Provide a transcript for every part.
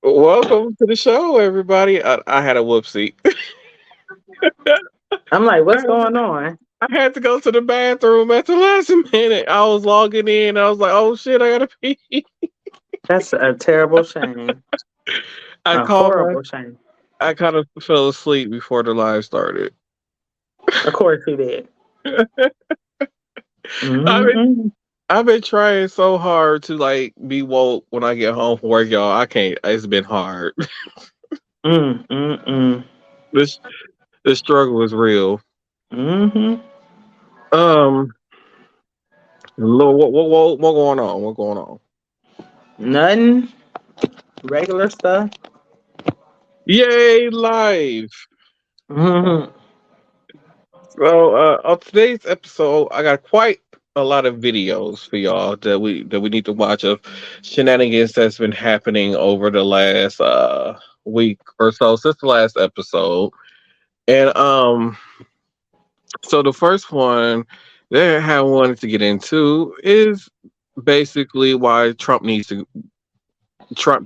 Welcome to the show, everybody. I had a whoopsie. I'm like, I what's had, going on? I had to go to the bathroom at the last minute. I was logging in. I was like, "Oh shit, I gotta pee." That's a terrible shame. I A called my. horrible shame. I kind of fell asleep before the live started. Of course he did. I've been Mm-hmm. I've been trying so hard to like be woke when I get home from work, y'all. I can't. It's been hard. Mm-mm-mm. this the struggle is real. Mm-hmm. Um, what going on? What going on? Nothing. Regular stuff. Yay, live! Mm-hmm. So on today's episode, I got quite a lot of videos for y'all that we need to watch of shenanigans that's been happening over the last week or so since the last episode. And so the first one that I wanted to get into is basically why Trump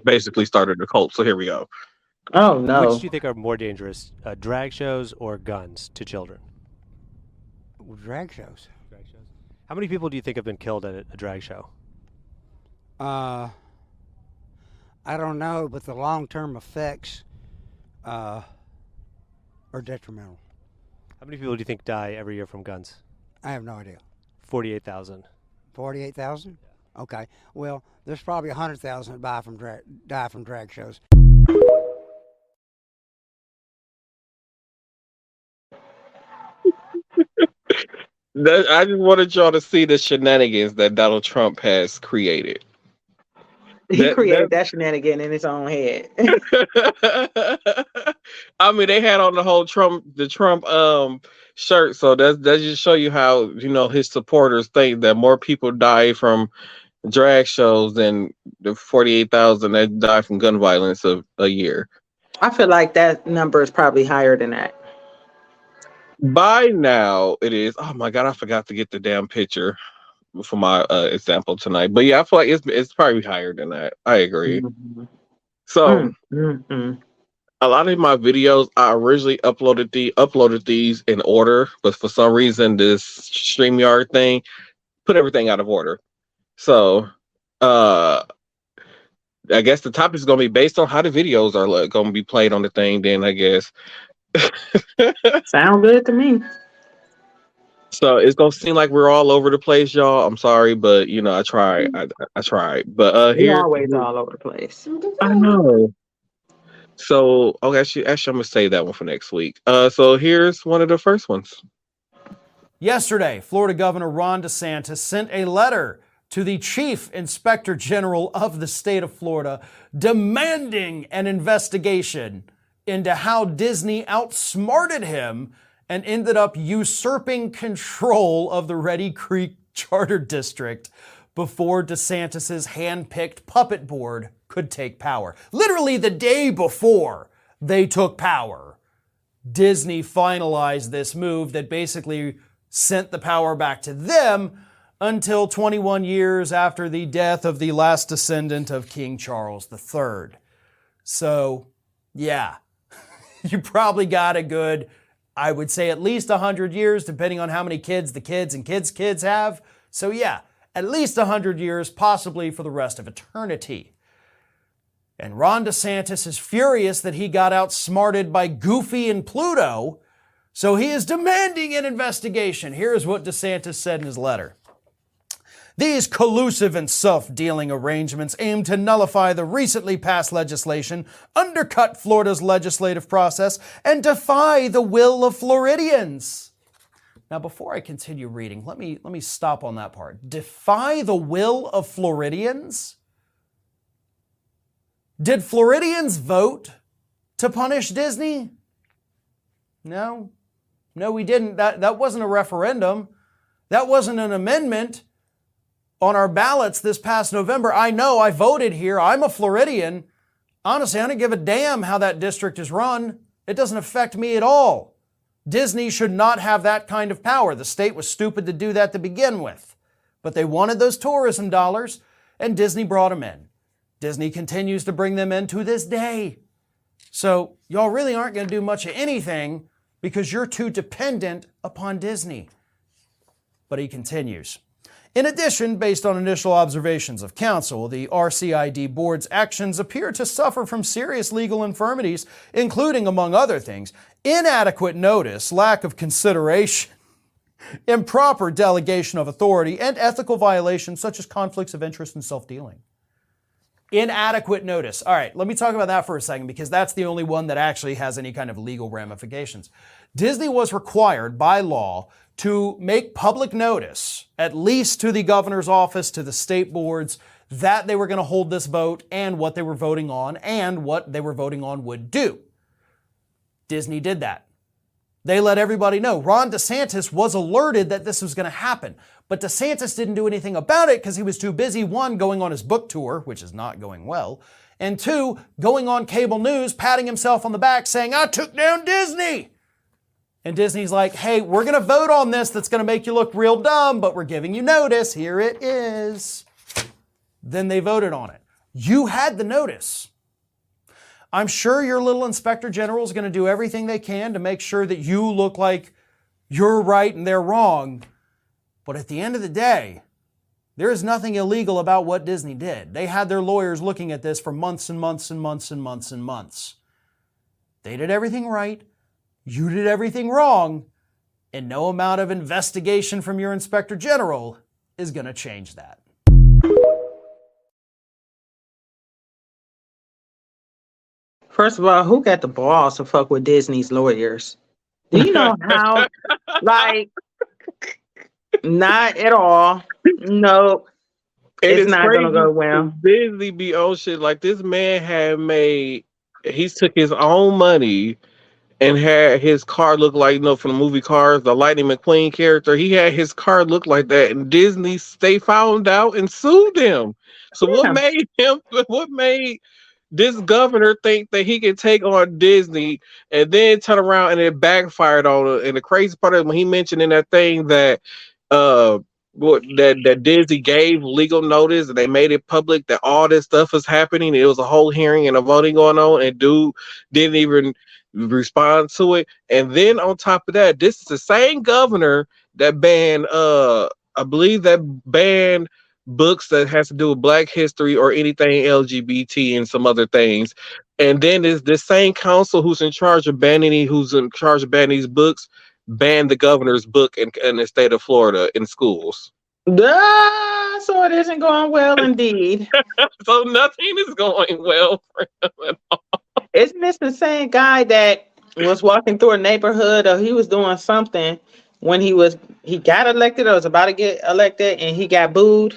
basically started a cult. So here we go. Oh Which no. do you think are more dangerous, drag shows or guns to children? Drag shows. Drag shows. How many people do you think have been killed at a drag show? Uh, I don't know, but the long-term effects are detrimental. How many people do you think die every year from guns? I have no idea. 48,000. 48,000. Okay. Well, there's probably 100,000 die from drag shows. I just wanted y'all to see the shenanigans that Donald Trump has created. He created that shenanigan in his own head. I mean, they had on the Trump shirt, so that just show you how his supporters think that more people die from drag shows than the 48,000 that die from gun violence a year. I feel like that number is probably higher than that. By now, it is. Oh my god, I forgot to get the damn picture for my example tonight. But yeah, I feel like it's probably higher than that. I agree. Mm-hmm. So Mm-hmm. a lot of my videos I originally uploaded these in order, but for some reason this StreamYard thing put everything out of order. So uh I guess the topic is gonna be based on how the videos are gonna be played on the thing, then I guess. Sound good to me. So it's gonna seem like we're all over the place, y'all. I'm sorry, but I tried. I tried. But We here always all over the place. I know. So okay, actually, I'm gonna save that one for next week. So here's one of the first ones. Yesterday, Florida Governor Ron DeSantis sent a letter to the Chief Inspector General of the state of Florida demanding an investigation into how Disney outsmarted him and ended up usurping control of the Reedy Creek Charter District before DeSantis's hand-picked puppet board could take power. Literally the day before they took power, Disney finalized this move that basically sent the power back to them until 21 years after the death of the last descendant of King Charles III. So, yeah, you probably got a good, I would say at least 100 years, depending on how many kids the kids and kids' have. So yeah, at least 100 years, possibly for the rest of eternity. And Ron DeSantis is furious that he got outsmarted by Goofy and Pluto, so he is demanding an investigation. Here's what DeSantis said in his letter. These collusive and self-dealing arrangements aim to nullify the recently passed legislation, undercut Florida's legislative process, and defy the will of Floridians. Now, before I continue reading, let me stop on that part. Defy the will of Floridians? Did Floridians vote to punish Disney? No. No, we didn't. That wasn't a referendum. That wasn't an amendment on our ballots this past November. I know, I voted here. I'm a Floridian. Honestly, I don't give a damn how that district is run. It doesn't affect me at all. Disney should not have that kind of power. The state was stupid to do that to begin with. But they wanted those tourism dollars, and Disney brought them in. Disney continues to bring them in to this day. So y'all really aren't going to do much of anything because you're too dependent upon Disney. But he continues. In addition, based on initial observations of counsel, the RCID board's actions appear to suffer from serious legal infirmities, including, among other things, inadequate notice, lack of consideration, improper delegation of authority, and ethical violations such as conflicts of interest and self-dealing. Inadequate notice. All right, let me talk about that for a second because that's the only one that actually has any kind of legal ramifications. Disney was required by law to make public notice, at least to the governor's office, to the state boards, that they were going to hold this vote and what they were voting on and what they were voting on would do. Disney did that. They let everybody know. Ron DeSantis was alerted that this was going to happen, but DeSantis didn't do anything about it because he was too busy, one, going on his book tour, which is not going well, and two, going on cable news, patting himself on the back saying, I took down Disney. And Disney's like, hey, we're going to vote on this that's going to make you look real dumb, but we're giving you notice. Here it is. Then they voted on it. You had the notice. I'm sure your little inspector general is going to do everything they can to make sure that you look like you're right and they're wrong. But at the end of the day, there is nothing illegal about what Disney did. They had their lawyers looking at this for months and months and months and months and months. They did everything right. You did everything wrong. And no amount of investigation from your inspector general is going to change that. First of all, who got the balls to fuck with Disney's lawyers? Do you know how, like, not at all. No, it's not going to go well. Disney be on shit like this man had made, he took his own money and had his car look like, from the movie Cars, the Lightning McQueen character. He had his car look like that, and Disney, they found out and sued him. So what made this governor think that he could take on Disney and then turn around and it backfired on him? And the crazy part is when he mentioned in that thing that that Disney gave legal notice and they made it public that all this stuff was happening. It was a whole hearing and a voting going on, and dude didn't even respond to it. And then on top of that, this is the same governor that banned I believe that banned books that has to do with Black history or anything LGBT and some other things. And then is this same council who's in charge of banning these books banned the governor's book in the state of Florida in schools. So it isn't going well indeed. So nothing is going well for him at all. Isn't this the same guy that was walking through a neighborhood or he was doing something when he got elected or was about to get elected and he got booed?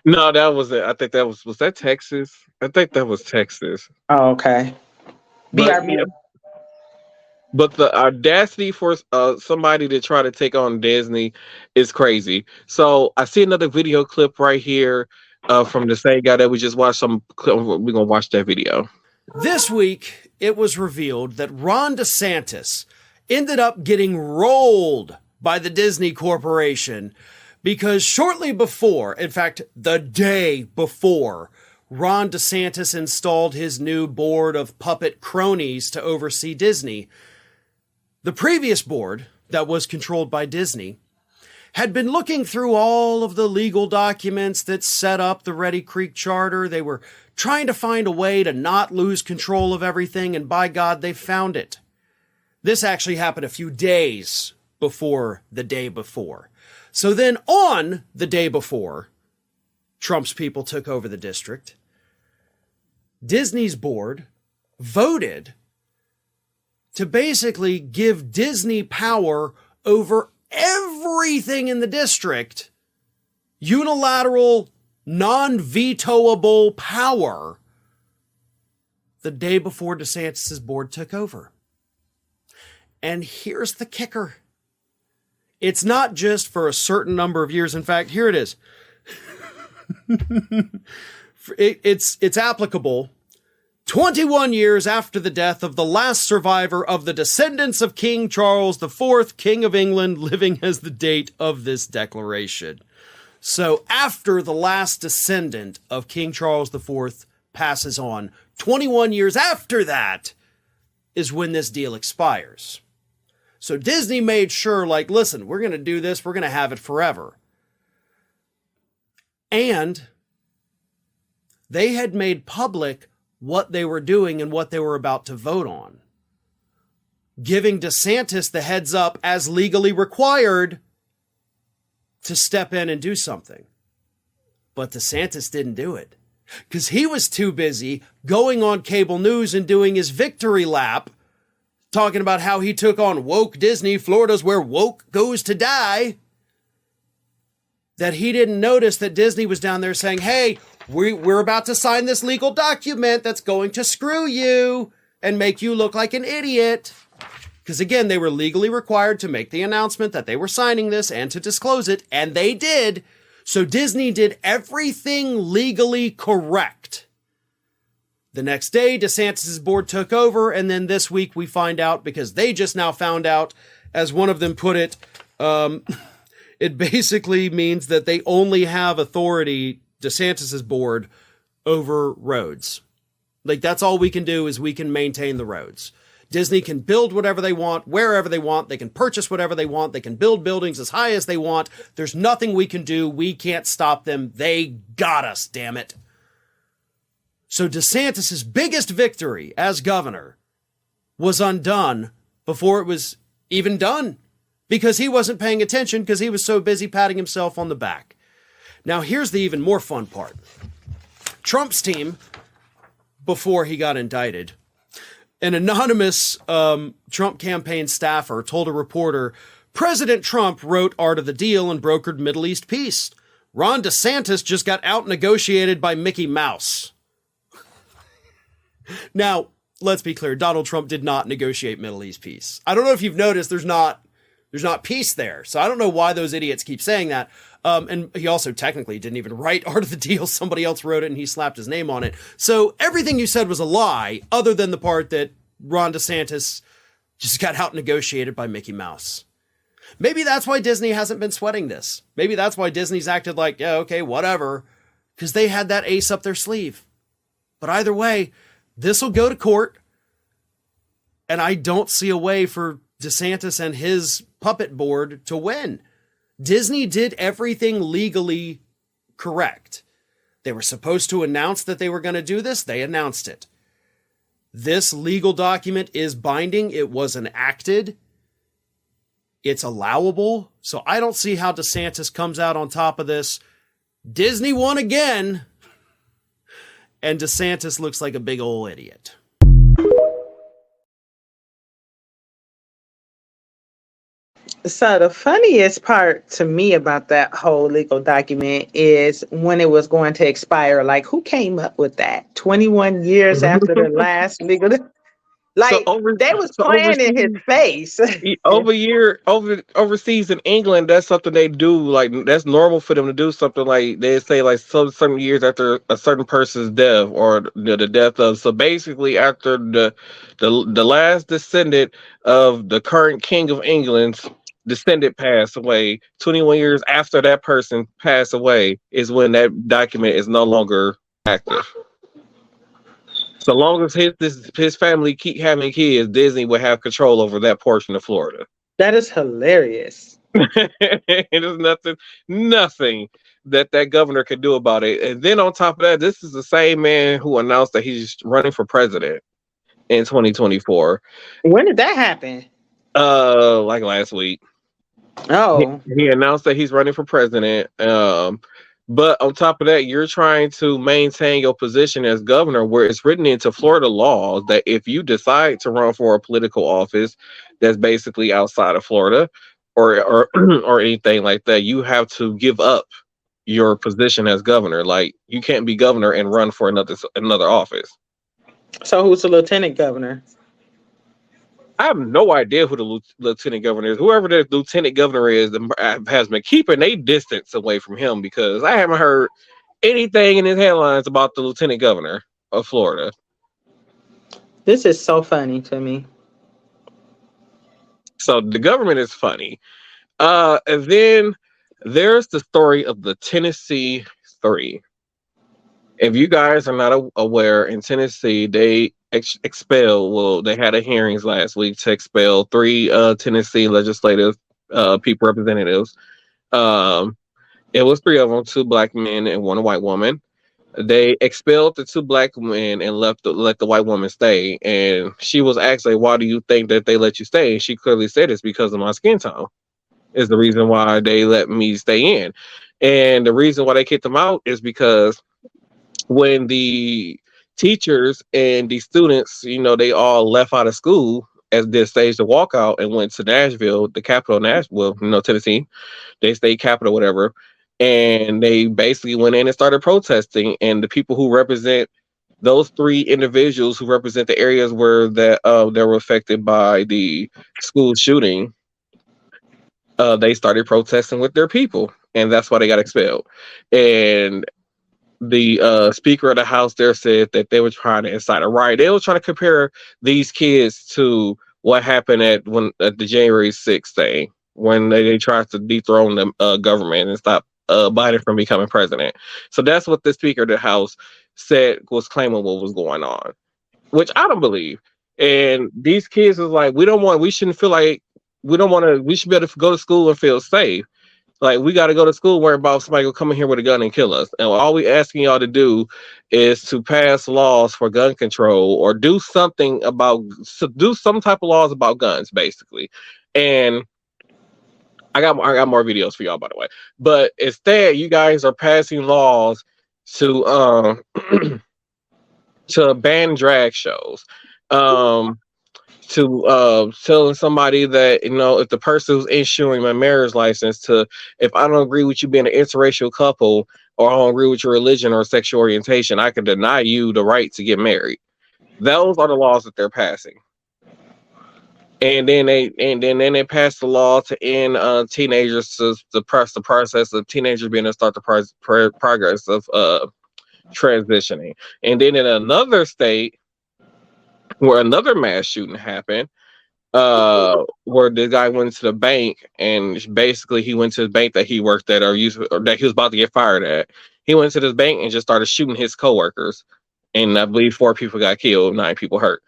No, that was it. I think that was that Texas? I think that was Texas. Oh, okay. But the audacity for somebody to try to take on Disney is crazy. So I see another video clip right here from the same guy that we just watched. We're going to watch that video. This week, it was revealed that Ron DeSantis ended up getting rolled by the Disney Corporation because shortly before, in fact, the day before, Ron DeSantis installed his new board of puppet cronies to oversee Disney. The previous board, that was controlled by Disney, had been looking through all of the legal documents that set up the Reedy Creek Charter. They were trying to find a way to not lose control of everything, and by God, they found it. This actually happened a few days before the day before. So then on the day before, Trump's people took over the district. Disney's board voted to basically give Disney power over everything in the district, unilateral, non-vetoable power, the day before DeSantis' board took over. And here's the kicker. It's not just for a certain number of years. In fact, here it is. It's applicable 21 years after the death of the last survivor of the descendants of King Charles IV, King of England, living as the date of this declaration. So after the last descendant of King Charles IV passes on, 21 years after that is when this deal expires. So Disney made sure, like, listen, we're going to do this. We're going to have it forever. And they had made public what they were doing and what they were about to vote on, giving DeSantis the heads up as legally required to step in and do something. But DeSantis didn't do it because he was too busy going on cable news and doing his victory lap, talking about how he took on woke Disney. Florida's where woke goes to die. That he didn't notice that Disney was down there saying, hey, we're about to sign this legal document that's going to screw you and make you look like an idiot. Because again, they were legally required to make the announcement that they were signing this and to disclose it, and they did. So Disney did everything legally correct. The next day, DeSantis' board took over, and then this week we find out, because they just now found out, as one of them put it, it basically means that they only have authority, DeSantis' board, over roads. Like, that's all we can do is we can maintain the roads. Disney can build whatever they want, wherever they want. They can purchase whatever they want. They can build buildings as high as they want. There's nothing we can do. We can't stop them. They got us, damn it. So DeSantis' biggest victory as governor was undone before it was even done because he wasn't paying attention because he was so busy patting himself on the back. Now, here's the even more fun part. Trump's team, before he got indicted, an anonymous Trump campaign staffer told a reporter, President Trump wrote Art of the Deal and brokered Middle East peace. Ron DeSantis just got out-negotiated by Mickey Mouse. Now, let's be clear. Donald Trump did not negotiate Middle East peace. I don't know if you've noticed there's not peace there. So I don't know why those idiots keep saying that. And he also technically didn't even write Art of the Deal. Somebody else wrote it and he slapped his name on it. So everything you said was a lie, other than the part that Ron DeSantis just got out negotiated by Mickey Mouse. Maybe that's why Disney hasn't been sweating this. Maybe that's why Disney's acted like, yeah, okay, whatever. Because they had that ace up their sleeve. But either way, this will go to court. And I don't see a way for DeSantis and his puppet board to win. Disney did everything legally correct. They were supposed to announce that they were going to do this. They announced it. This legal document is binding. It was enacted. It's allowable. So I don't see how DeSantis comes out on top of this. Disney won again. And DeSantis looks like a big old idiot. So the funniest part to me about that whole legal document is when it was going to expire. Like, who came up with that? 21 years after the last legal. Like, they was playing in his face. Overseas in England, that's something they do. Like, that's normal for them to do something like they say, like certain years after a certain person's death or the death of. So basically, after the last descendant of the current King of England's descendant passed away, 21 years after that person passed away is when that document is no longer active. So long as his family keep having kids, Disney will have control over that portion of Florida. That is hilarious. There's nothing that governor could do about it. And then on top of that, this is the same man who announced that he's running for president in 2024. When did that happen? Like last week. Oh. He announced that he's running for president. But on top of that, you're trying to maintain your position as governor, where it's written into Florida laws that if you decide to run for a political office that's basically outside of Florida or anything like that, you have to give up your position as governor. Like, you can't be governor and run for another office. So who's the lieutenant governor? I have no idea who the lieutenant governor is. Whoever the lieutenant governor is has been keeping a distance away from him, because I haven't heard anything in his headlines about the lieutenant governor of Florida. This is so funny to me. So the government is funny. And then There's the story of the Tennessee Three. If you guys are not aware, in Tennessee, they they had a hearings last week to expel three Tennessee legislative people representatives. Um, it was three of them, two black men and one white woman. They expelled the two black men and let the white woman stay. And she was asked, like, why do you think that they let you stay? And she clearly said it's because of my skin tone is the reason why they let me stay in. And the reason why they kicked them out is because when the teachers and the students, they all left out of school as they staged the walkout and went to Nashville, the capital of Nashville, Tennessee, they state capital, whatever. And they basically went in and started protesting. And the people who represent those three individuals who represent the areas where that they were affected by the school shooting, they started protesting with their people, and that's why they got expelled. And the Speaker of the House there said that they were trying to incite a riot. They were trying to compare these kids to what happened at the January 6th thing when they tried to dethrone the government and stop Biden from becoming president. So that's what the Speaker of the House said was claiming what was going on, which I don't believe. And these kids is like, we shouldn't feel like we should be able to go to school and feel safe. Like, we got to go to school worried about somebody will come in here with a gun and kill us. And all we asking y'all to do is to pass laws for gun control or do some type of laws about guns, basically. And I got more videos for y'all, by the way. But instead, you guys are passing laws to to ban drag shows. To telling somebody that, if the person who's issuing my marriage license if I don't agree with you being an interracial couple, or I don't agree with your religion or sexual orientation, I can deny you the right to get married. Those are the laws that they're passing. And then they passed the law to end teenagers to press the process of teenagers being able to start the progress of transitioning. And then in another state where another mass shooting happened, where the guy went to the bank, and basically he went to the bank that he worked at or that he was about to get fired at. He went to this bank and just started shooting his coworkers, and I believe 4 people got killed, 9 people hurt.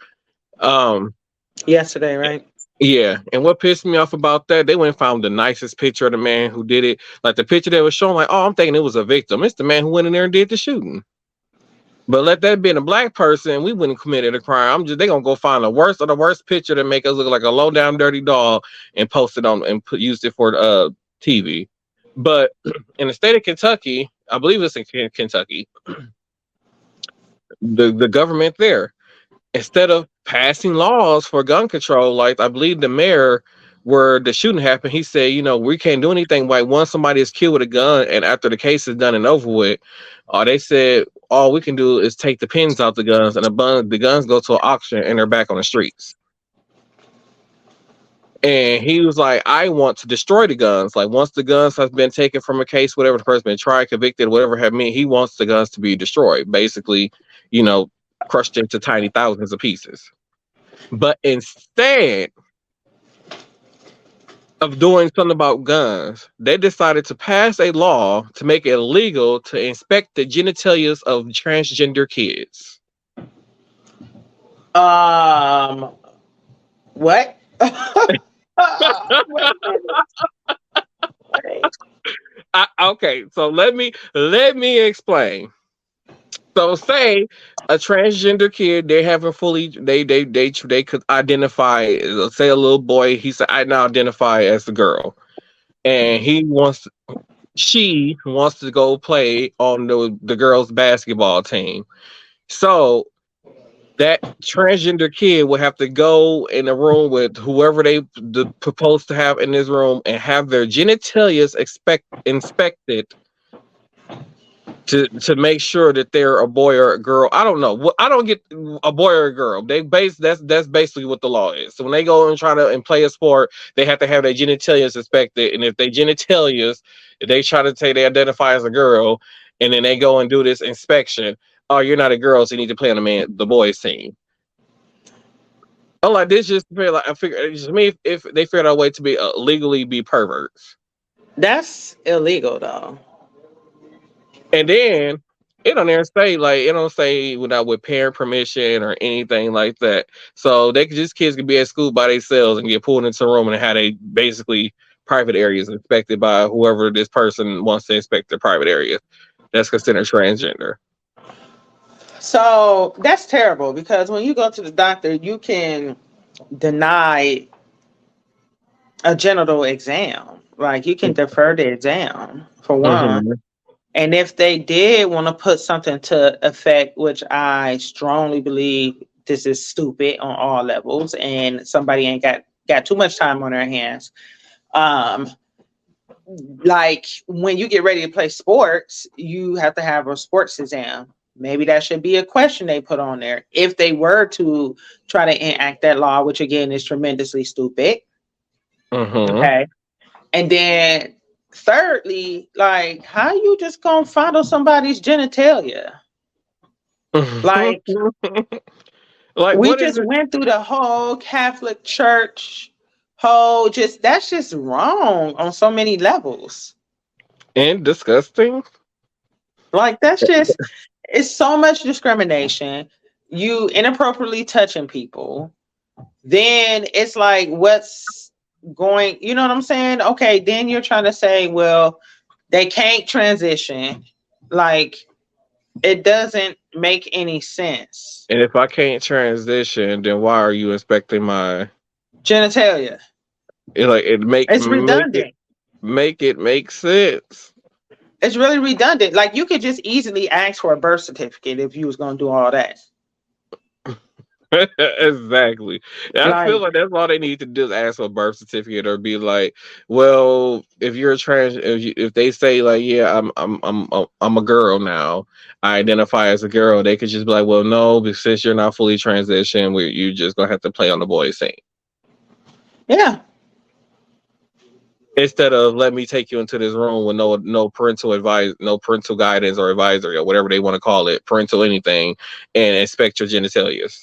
Yesterday, right? Yeah, and what pissed me off about that, they went and found the nicest picture of the man who did it. Like, the picture that was shown, like, oh, I'm thinking it was a victim. It's the man who went in there and did the shooting. But let that be a black person, we wouldn't committed a crime. They gonna go find the worst of the worst picture to make us look like a low down dirty dog and post it on and used it for TV. But in the state of Kentucky, I believe it's in Kentucky, the government there, instead of passing laws for gun control, like I believe the mayor where the shooting happened, he said, we can't do anything. Like, once somebody is killed with a gun and after the case is done and over with, they said all we can do is take the pins out the guns, and the guns go to an auction and they're back on the streets. And he was like, I want to destroy the guns. Like, once the guns have been taken from a case, whatever, the person been tried, convicted, whatever have mean, he wants the guns to be destroyed. Basically, crushed into tiny thousands of pieces. But instead of doing something about guns, they decided to pass a law to make it illegal to inspect the genitalia of transgender kids. What? Okay, so let me explain. So, say a transgender kid, they could identify, say a little boy, he said, I now identify as a girl, and she wants to go play on the girls' basketball team. So that transgender kid will have to go in a room with whoever they propose to have in this room and have their genitalia inspected to make sure that they're a boy or a girl. I don't know. I don't get a boy or a girl. That's basically what the law is. So when they go and try to play a sport, they have to have their genitalia inspected. And if they try to say they identify as a girl, and then they go and do this inspection, oh, you're not a girl, so you need to play on the boys team. Oh, like this just feel like I figure to me if they figured out a way to be legally be perverts. That's illegal though. And then it don't even say like it don't say without with parent permission or anything like that. So they could just kids could be at school by themselves and get pulled into a room and have they basically private areas inspected by whoever this person wants to inspect their private areas. That's considered transgender. So that's terrible because when you go to the doctor, you can deny a genital exam. Like you can defer the exam for one. Mm-hmm. And if they did want to put something to effect, which I strongly believe this is stupid on all levels, and somebody ain't got too much time on their hands. Like when you get ready to play sports, you have to have a sports exam. Maybe that should be a question they put on there if they were to try to enact that law, which again is tremendously stupid. Mm-hmm. Okay. And then thirdly, like how you just gonna fondle somebody's genitalia? Like like we what is just it? went through the whole Catholic Church whole just that's just wrong on so many levels. And disgusting. Like that's just it's so much discrimination. You inappropriately touching people. Then it's like what's going, you know what I'm saying? Okay, then you're trying to say, well, they can't transition. Like it doesn't make any sense. And if I can't transition, then why are you inspecting my Genitalia. it's redundant. Make it make sense. It's really redundant. Like you could just easily ask for a birth certificate if you was gonna do all that. Exactly. I feel like that's all they need to do is ask for a birth certificate or be like, well, if you're a trans, if they say like, yeah, I'm a girl now, I identify as a girl, they could just be like, well, no, because since you're not fully transitioned, you just gonna have to play on the boy scene. Yeah. Instead of let me take you into this room with no parental advice, no parental guidance or advisory or whatever they want to call it, parental anything, and inspect your genitalia.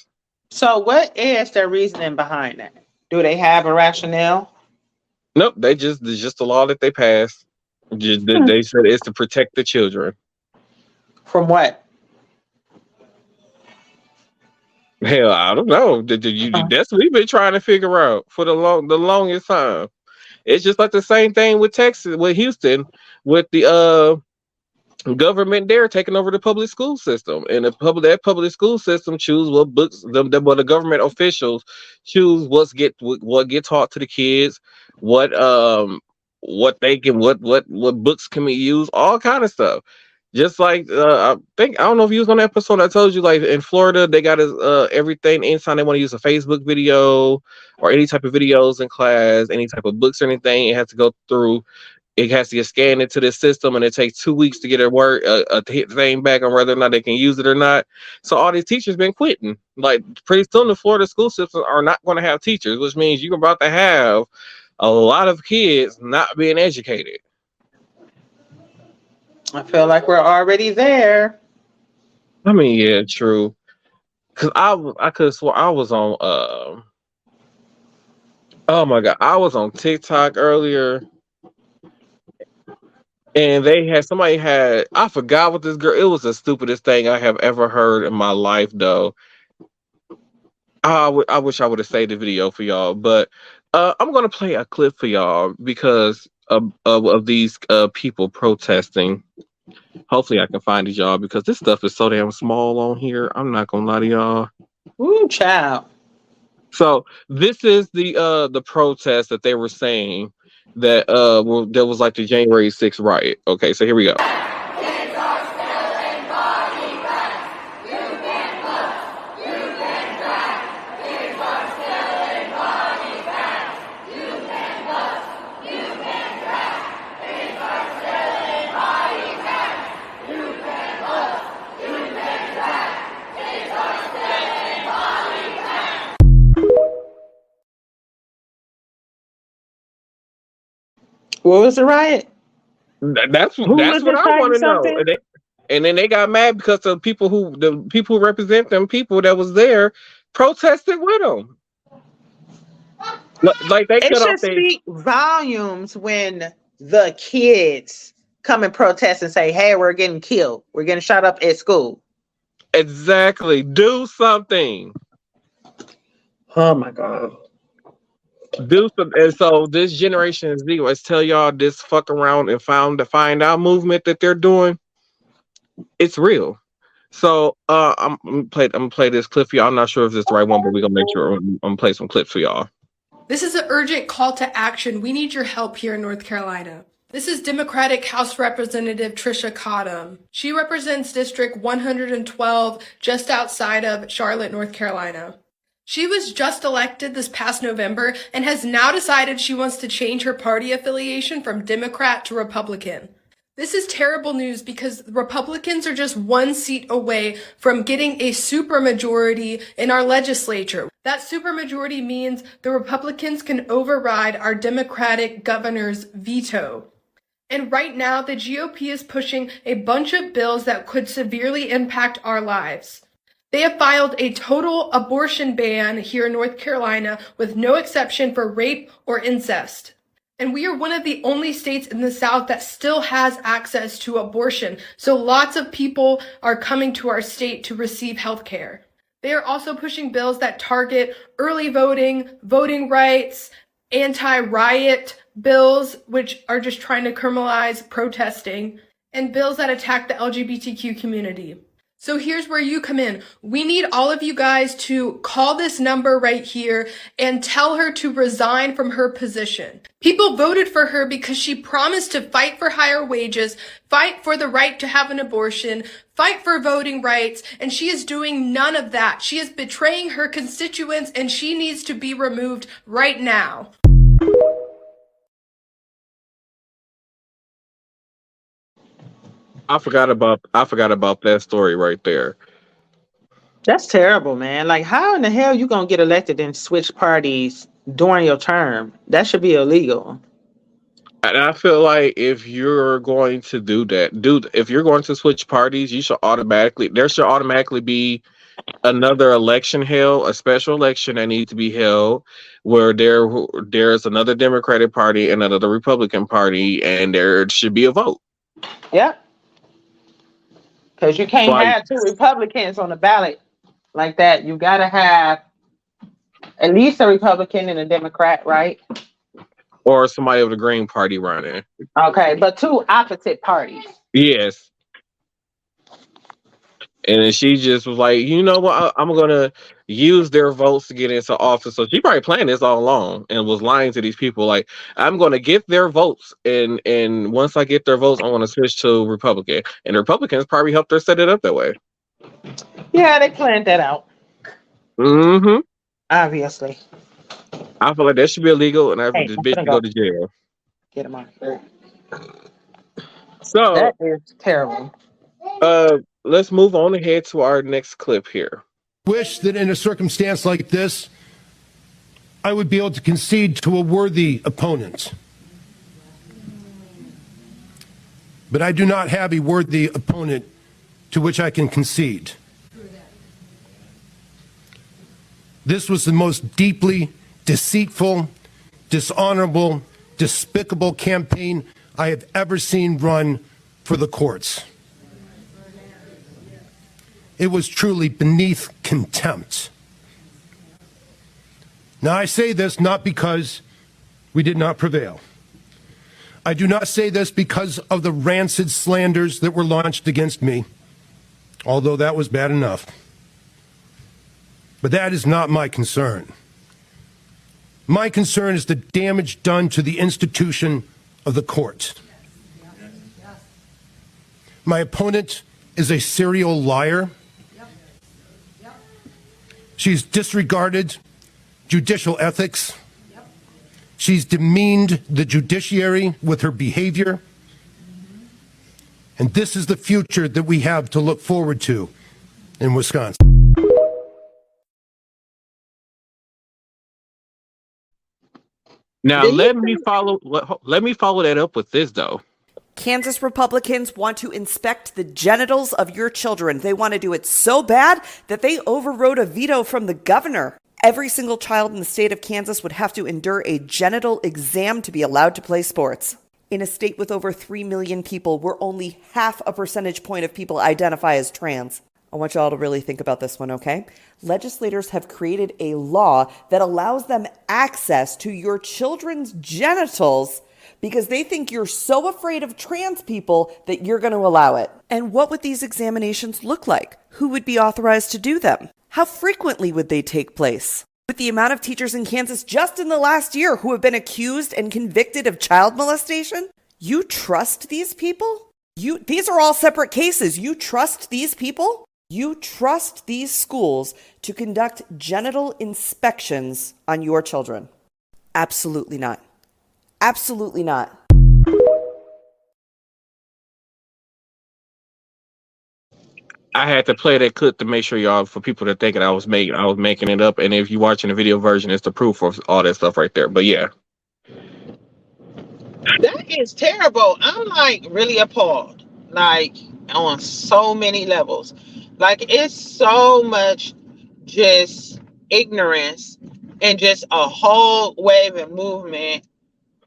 So what is their reasoning behind that? Do they have a rationale? Nope, it's just the law that they passed. They said it's to protect the children. From what? Hell, I don't know. That's what we've been trying to figure out for the longest time. It's just like the same thing with Texas, with Houston, with the government there taking over the public school system, and that public school system choose what books the government officials choose what get taught to the kids, what they can what books can be used, all kind of stuff. Just like I don't know if you was on the episode I told you, like in Florida they got everything. Anytime they want to use a Facebook video or any type of videos in class, any type of books or anything, it has to go through. It has to get scanned into the system, and it takes 2 weeks to get a thing back on whether or not they can use it or not. So all these teachers been quitting. Like pretty soon, the Florida school systems are not going to have teachers, which means you're about to have a lot of kids not being educated. I feel like we're already there. I mean, yeah, true. Cause I could have swore I was on. Oh my god, I was on TikTok earlier. And I forgot what this girl, it was the stupidest thing I have ever heard in my life, though. I wish I would have saved the video for y'all, but I'm going to play a clip for y'all because of these people protesting. Hopefully I can find it, y'all, because this stuff is so damn small on here. I'm not going to lie to y'all. Ooh, child. So this is the protest that they were saying that there was like the January 6th riot. Okay, so here we go. What was the riot? That's what was I deciding want to know. something? And then they got mad because the people who represent them people that was there protested with them. Like they It cut should off their. speak volumes when the kids come and protest and say, hey, we're getting killed. We're getting shot up at school. Exactly. Do something. Oh my God. Do some. And so this Generation Z, let's tell y'all this fuck around and find out movement that they're doing. It's real. So I'm gonna play this clip for y'all. I'm not sure if this is the right one, but we're gonna make sure I'm gonna play some clips for y'all. This is an urgent call to action. We need your help here in North Carolina. This is Democratic House Representative Trisha Cottom. She represents District 112, just outside of Charlotte, North Carolina. She was just elected this past November and has now decided she wants to change her party affiliation from Democrat to Republican. This is terrible news because Republicans are just one seat away from getting a supermajority in our legislature. That supermajority means the Republicans can override our Democratic governor's veto. And right now, the GOP is pushing a bunch of bills that could severely impact our lives. They have filed a total abortion ban here in North Carolina with no exception for rape or incest. And we are one of the only states in the South that still has access to abortion. So lots of people are coming to our state to receive health care. They are also pushing bills that target early voting, voting rights, anti-riot bills, which are just trying to criminalize protesting, and bills that attack the LGBTQ community. So here's where you come in. We need all of you guys to call this number right here and tell her to resign from her position. People voted for her because she promised to fight for higher wages, fight for the right to have an abortion, fight for voting rights, and she is doing none of that. She is betraying her constituents and she needs to be removed right now. I forgot about that story right there. That's terrible, man. Like, how in the hell you gonna get elected and switch parties during your term? That should be illegal. And I feel like if you're going to do that, if you're going to switch parties, there should automatically be another election held, a special election that needs to be held where there's another Democratic Party and another Republican Party, and there should be a vote. Yep. Because you can't Like- have two Republicans on the ballot like that. You gotta have at least a Republican and a Democrat, right? Or somebody of the Green Party running. Okay, but two opposite parties. Yes. And then she just was like, you know what? I'm going to use their votes to get into office. So she probably planned this all along and was lying to these people. Like, I'm going to get their votes. And once I get their votes, I want to switch to Republican. And the Republicans probably helped her set it up that way. Yeah, they planned that out. Mm-hmm. Obviously. I feel like that should be illegal. And Hey, this I'm bitch gonna should go to jail. Get them on here. So, That is terrible. let's move on ahead to our next clip here. Wish that in a circumstance like this, I would be able to concede to a worthy opponent. But I do not have a worthy opponent to which I can concede. This was the most deeply deceitful, dishonorable, despicable campaign I have ever seen run for the courts. It was truly beneath contempt. Now, I say this not because we did not prevail. I do not say this because of the rancid slanders that were launched against me, although that was bad enough. But that is not my concern. My concern is the damage done to the institution of the court. My opponent is a serial liar. She's disregarded judicial ethics. She's demeaned the judiciary with her behavior. And this is the future that we have to look forward to in Wisconsin. Now, Do you let me follow that up with this, though. Kansas Republicans want to inspect the genitals of your children. They want to do it so bad that they overrode a veto from the governor. Every single child in the state of Kansas would have to endure a genital exam to be allowed to play sports. In a state with over 3 million people, where only half a percentage point of people identify as trans. I want y'all to really think about this one, okay? Legislators have created a law that allows them access to your children's genitals because they think you're so afraid of trans people that you're going to allow it. And what would these examinations look like? Who would be authorized to do them? How frequently would they take place? With the amount of teachers in Kansas just in the last year who have been accused and convicted of child molestation, you trust these people? These are all separate cases. You trust these people? You trust these schools to conduct genital inspections on your children? Absolutely not. Absolutely not. I had to play that clip to make sure y'all, for people that thinking I was making it up. And if you're watching the video version, it's the proof of all that stuff right there. But yeah. That is terrible. I'm like really appalled, like on so many levels. Like it's so much just ignorance and just a whole wave and movement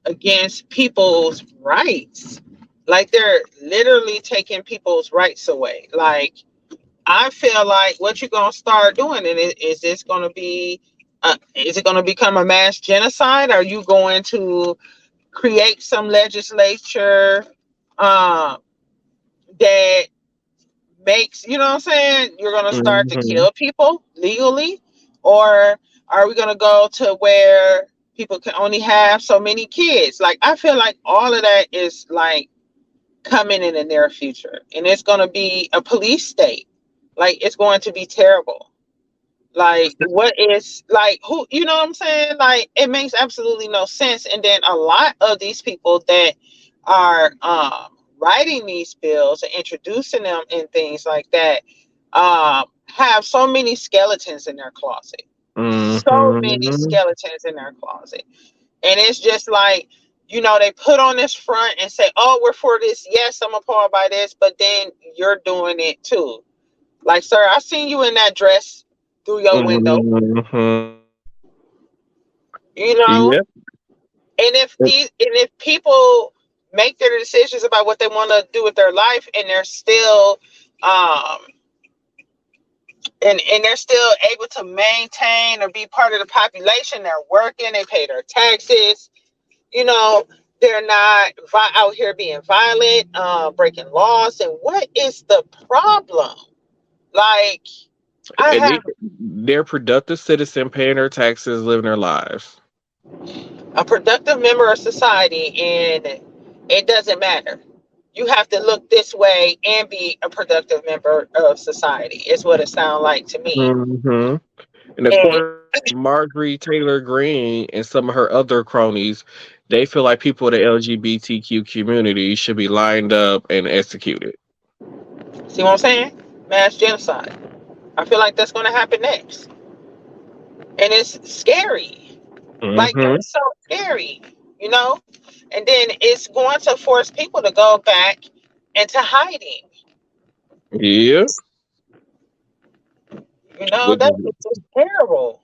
against people's rights. Like they're literally taking people's rights away. Like I feel like what you gonna start doing, and is this gonna be is it gonna become a mass genocide? Are you going to create some legislature that makes, you know what I'm saying, you're going to start to kill people legally? Or are we going to go to where people can only have so many kids? Like, I feel like all of that is like coming in the near future, and it's going to be a police state. Like, it's going to be terrible. Like, what is, like, who, you know what I'm saying? Like, it makes absolutely no sense. And then a lot of these people that are writing these bills and introducing them and things like that have so many skeletons in their closet. So many skeletons in their closet. And it's just like, you know, they put on this front and say, oh, we're for this. Yes, I'm appalled by this. But then you're doing it too. Like, sir, I seen you in that dress through your window. You know? Yep. And if people make their decisions about what they want to do with their life, and they're still and they're still able to maintain or be part of the population, they're working, they pay their taxes, you know, they're not out here being violent, breaking laws. And what is the problem? Like, they're productive citizens, paying their taxes, living their lives. A productive member of society, and it doesn't matter. You have to look this way and be a productive member of society, is what it sounds like to me. And of course, Marjorie Taylor Greene and some of her other cronies, they feel like people in the LGBTQ community should be lined up and executed. See what I'm saying? Mass genocide. I feel like that's going to happen next. And it's scary. Like, it's so scary, you know? And then it's going to force people to go back into hiding. Yeah. You know, that's just terrible.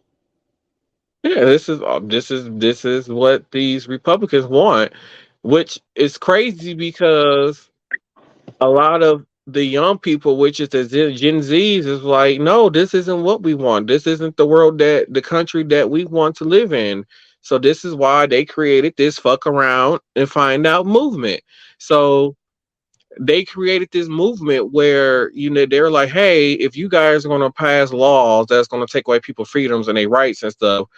Yeah, this is what these Republicans want, which is crazy because a lot of the young people, which is the Gen Zs, is like, no, this isn't what we want. This isn't the world the country that we want to live in. So this is why they created this fuck around and find out movement. So they created this movement where, you know, they're like, hey, if you guys are going to pass laws that's going to take away people's freedoms and their rights and stuff,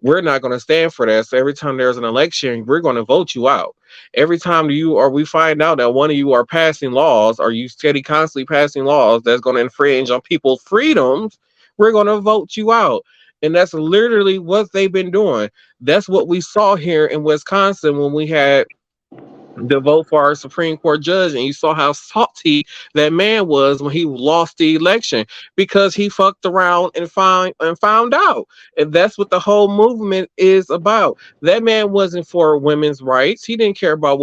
we're not going to stand for that. So every time there's an election, we're going to vote you out. Every time we find out that one of you are passing laws, or you constantly passing laws that's going to infringe on people's freedoms, we're going to vote you out. And that's literally what they've been doing. That's what we saw here in Wisconsin when we had the vote for our Supreme Court judge, and you saw how salty that man was when he lost the election because he fucked around and found out. And that's what the whole movement is about. That man wasn't for women's rights. He didn't care about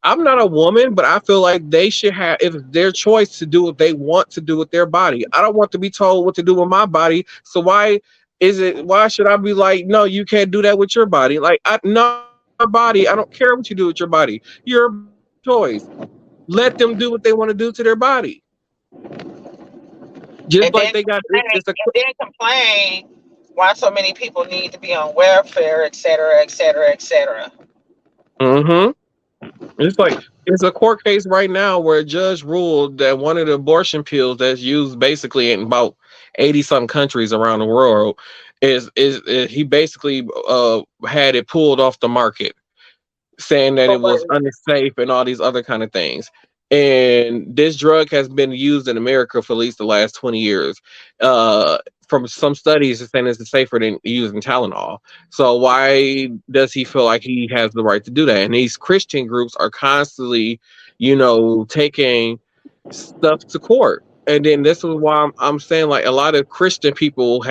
I'm not a woman, but I feel like they should have, it's their choice to do what they want to do with their body. I don't want to be told what to do with my body. So why should I be like, no, you can't do that with your body? Like, no, body. I don't care what you do with your body. Your choice. Let them do what they want to do to their body. Just And like they got it's a then complain why so many people need to be on welfare, et cetera, et cetera, et cetera. It's like it's a court case right now where a judge ruled that one of the abortion pills that's used basically in about 80 some countries around the world is he basically had it pulled off the market, saying that it was unsafe and all these other kind of things. And this drug has been used in America for at least the last 20 years. From some studies, it's saying it's safer than using Tylenol. So why does he feel like he has the right to do that? And these Christian groups are constantly, taking stuff to court. And then this is why I'm saying, like, a lot of Christian people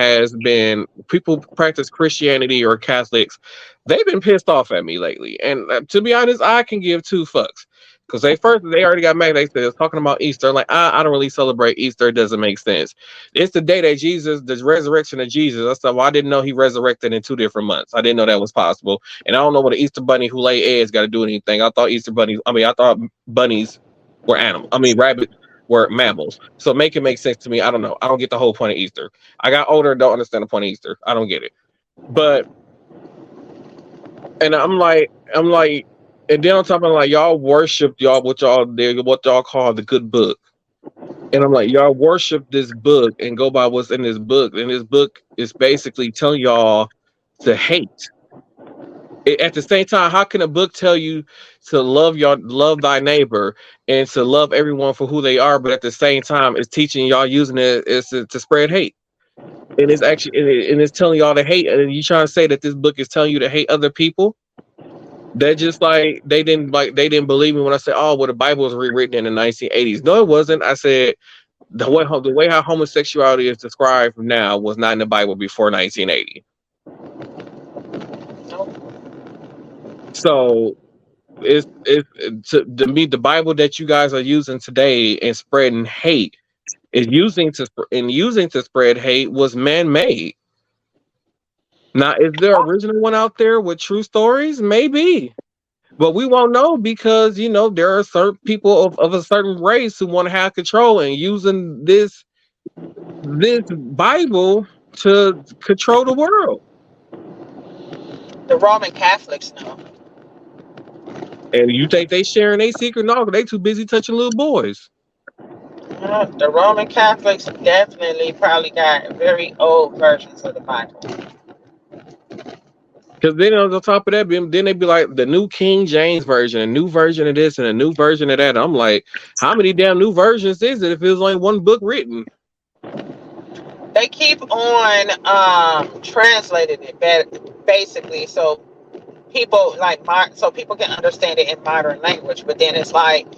people practice Christianity or Catholics. They've been pissed off at me lately. And to be honest, I can give two fucks. Because they already got mad. They said, talking about Easter. Like, I don't really celebrate Easter. It doesn't make sense. It's the day that the resurrection of Jesus. I said, well, I didn't know he resurrected in 2 different months. I didn't know that was possible. And I don't know what an Easter bunny who lay eggs got to do with anything. I thought bunnies were animals. Rabbits were mammals. So make it make sense to me. I don't know. I don't get the whole point of Easter. I got older and don't understand the point of Easter. I don't get it. And I'm like, and then on top of, like, y'all worship what y'all call the good book. And I'm like, y'all worship this book and go by what's in this book. And this book is basically telling y'all to hate. At the same time, how can a book tell you to love thy neighbor and to love everyone for who they are, but at the same time it's teaching y'all using it to spread hate? And it's actually and it's telling y'all to hate, and you trying to say that this book is telling you to hate other people? That just like they didn't believe me when I said, oh, well, the Bible was rewritten in the 1980s. No, it wasn't. I said the way how homosexuality is described now was not in the Bible before 1980. So it's to me, the Bible that you guys are using today and spreading hate is using to spread hate was man-made. Now, is there an original one out there with true stories? Maybe. But we won't know because, there are certain people of a certain race who want to have control and using this Bible to control the world. The Roman Catholics know. And you think they sharing their secret? No, they too busy touching little boys. The Roman Catholics definitely probably got very old versions of the Bible. Because then on the top of that, then they'd be like the new King James version, a new version of this and a new version of that. I'm like, how many damn new versions is it if there's only one book written? They keep on translating it basically so people people can understand it in modern language. But then it's like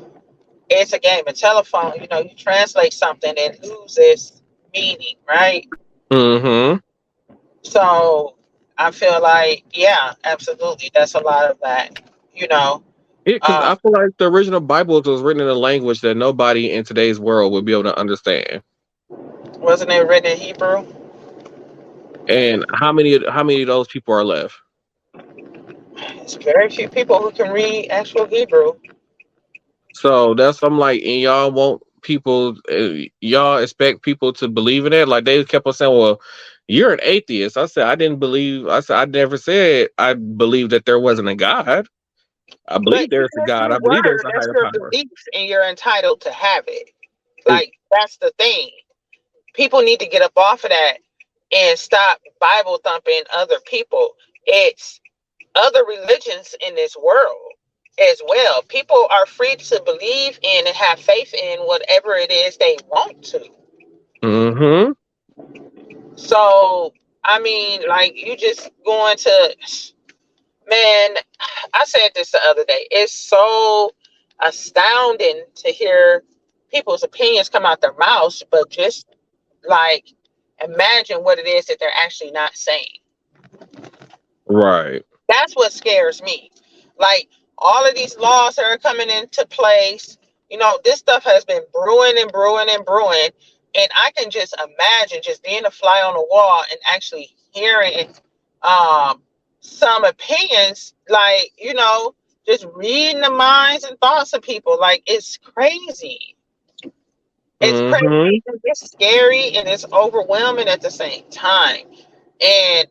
it's a game of telephone. You translate something and it loses meaning, right? Mm-hmm. So I feel like, yeah, absolutely. That's a lot of that, Because I feel like the original Bible was written in a language that nobody in today's world would be able to understand. Wasn't it written in Hebrew? And how many of those people are left? It's very few people who can read actual Hebrew. So I'm like, and y'all want people, y'all expect people to believe in it? Like they kept on saying, well, you're an atheist. I said, I never said I believe that there wasn't a God. I believe there's a God. I believe there's a higher power. And you're entitled to have it. Like, that's the thing. People need to get up off of that and stop Bible thumping other people. It's other religions in this world as well. People are free to believe in and have faith in whatever it is they want to. Mm-hmm. So, you just going to, man, I said this the other day. It's so astounding to hear people's opinions come out their mouths, but just imagine what it is that they're actually not saying. Right. That's what scares me. Like, all of these laws that are coming into place, this stuff has been brewing and brewing and brewing. And I can just imagine just being a fly on the wall and actually hearing some opinions, like, just reading the minds and thoughts of people. Like, it's crazy. It's crazy, and it's scary, and it's overwhelming at the same time. And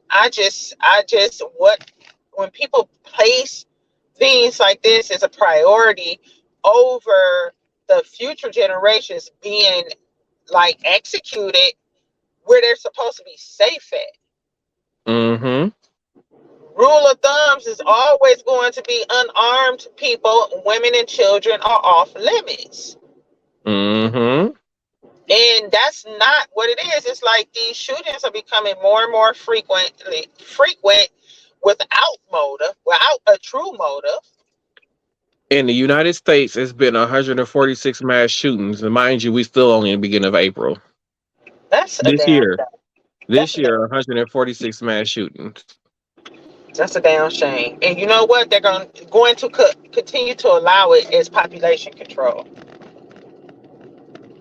when people place things like this as a priority over the future generations being like executed where they're supposed to be safe at. Rule of thumbs is always going to be unarmed people, women and children are off limits. And that's not what it is. It's like these shootings are becoming more and more frequent without a true motive. In the United States, it's been 146 mass shootings, and mind you, we still only in the beginning of April. That's this year. This year, 146 mass shootings. That's a damn shame. And you know what? They're going to continue to allow it as population control.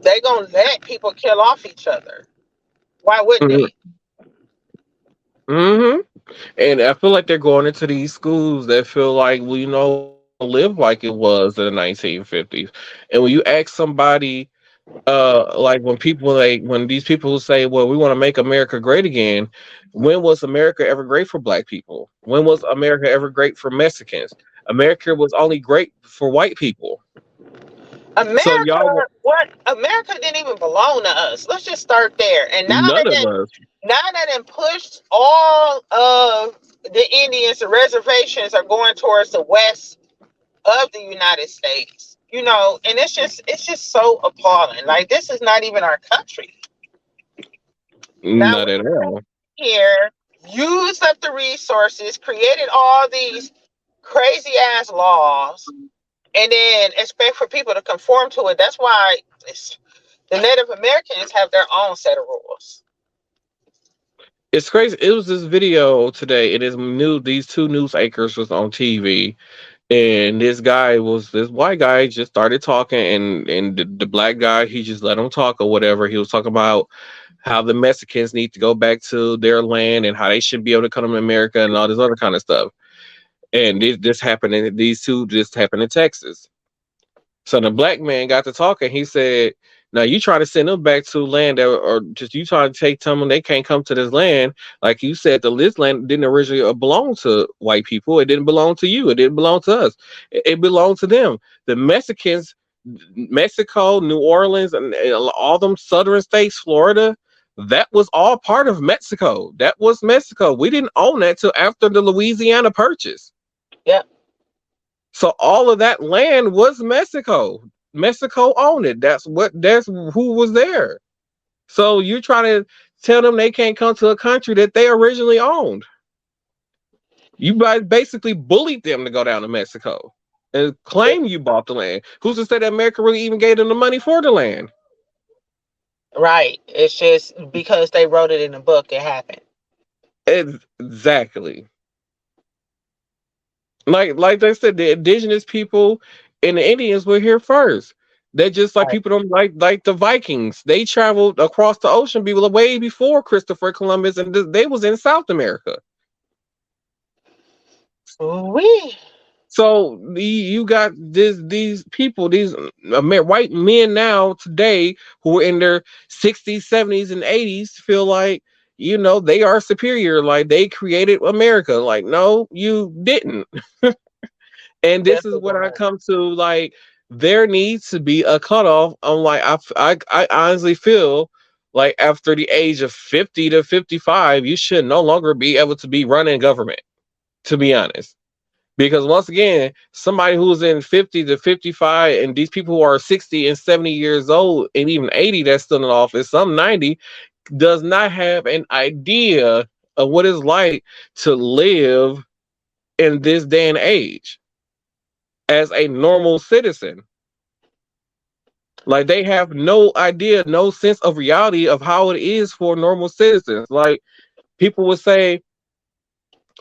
They're going to let people kill off each other. Why wouldn't they? And I feel like they're going into these schools that feel like, live like it was in the 1950s. And when you ask somebody, like when these people say, well, we want to make America great again, when was America ever great for Black people? When was America ever great for Mexicans? America was only great for white people. America didn't even belong to us. Let's just start there. And now that pushed all of the Indians, the reservations are going towards the west of the United States, and it's just so appalling. Like, this is not even our country. Not at all. Here, used up the resources, created all these crazy ass laws, and then expect for people to conform to it. That's why the Native Americans have their own set of rules. It's crazy. It was this video today, and these two news anchors was on TV. And this white guy just started talking, and the Black guy, he just let him talk or whatever. He was talking about how the Mexicans need to go back to their land and how they should be able to come to America and all this other kind of stuff. And these two just happened in Texas. So the Black man got to talking. He said, now you trying to send them back to land or just you trying to tell them they can't come to this land. Like you said, this land didn't originally belong to white people. It didn't belong to you. It didn't belong to us. It belonged to them. The Mexicans, Mexico, New Orleans, and all them southern states, Florida, that was all part of Mexico. That was Mexico. We didn't own that till after the Louisiana Purchase. Yeah. So all of that land was Mexico. Mexico owned it. That's who was there. So you're trying to tell them they can't come to a country that they originally owned. You basically bullied them to go down to Mexico and claim you bought the land. Who's to say that America really even gave them the money for the land? Right. It's just because they wrote it in a book, it happened. Exactly. Like they said, the indigenous people and the Indians were here first. They're just like people don't like the Vikings. They traveled across the ocean way before Christopher Columbus, and they was in South America. So you got these people, these white men now today who are in their 60s, 70s, and 80s feel like they are superior, like they created America. Like, no, you didn't. And this is what I come to, like, there needs to be a cutoff. I'm like, I honestly feel like after the age of 50 to 55, you should no longer be able to be running government, to be honest. Because once again, somebody who's in 50 to 55 and these people who are 60 and 70 years old and even 80 that's still in office, some 90, does not have an idea of what it's like to live in this day and age as a normal citizen. Like, they have no idea, no sense of reality of how it is for normal citizens. Like, people would say,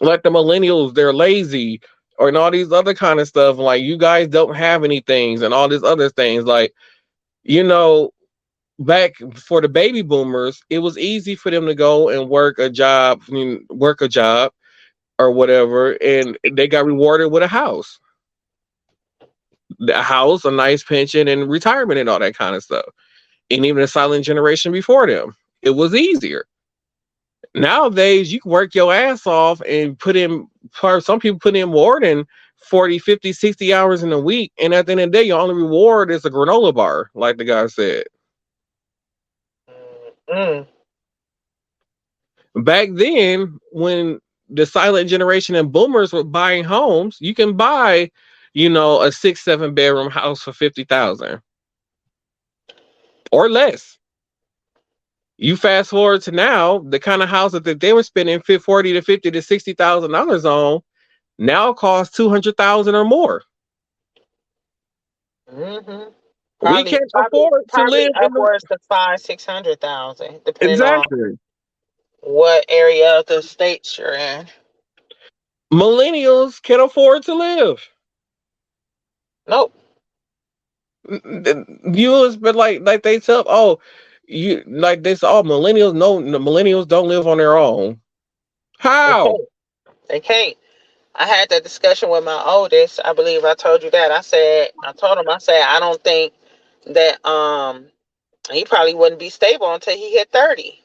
like, the millennials, they're lazy, or and all these other kind of stuff. Like, you guys don't have any things and all these other things. Like, back for the baby boomers, it was easy for them to go and work a job, or whatever, and they got rewarded with a house. The house, a nice pension, and retirement, and all that kind of stuff. And even the silent generation before them, it was easier. Nowadays, you can work your ass off and put in, some people put in more than 40, 50, 60 hours in a week. And at the end of the day, your only reward is a granola bar, like the guy said. Mm. Back then, when the silent generation and boomers were buying homes, you can buy, a 6-7 bedroom house for $50,000 or less. You fast forward to now, the kind of house that they were spending $40 to $50 to $60,000 on now costs $200,000 or more. Mm-hmm. We can't afford to live in upwards to $500,000-$600,000, depending exactly on what area of the states you're in. Millennials can't afford to live. Nope. Viewers, but like they tell, you like this. Millennials. No, the millennials don't live on their own. How? They can't. I had that discussion with my oldest. I believe I told you that. I told him, I don't think that he probably wouldn't be stable until he hit 30.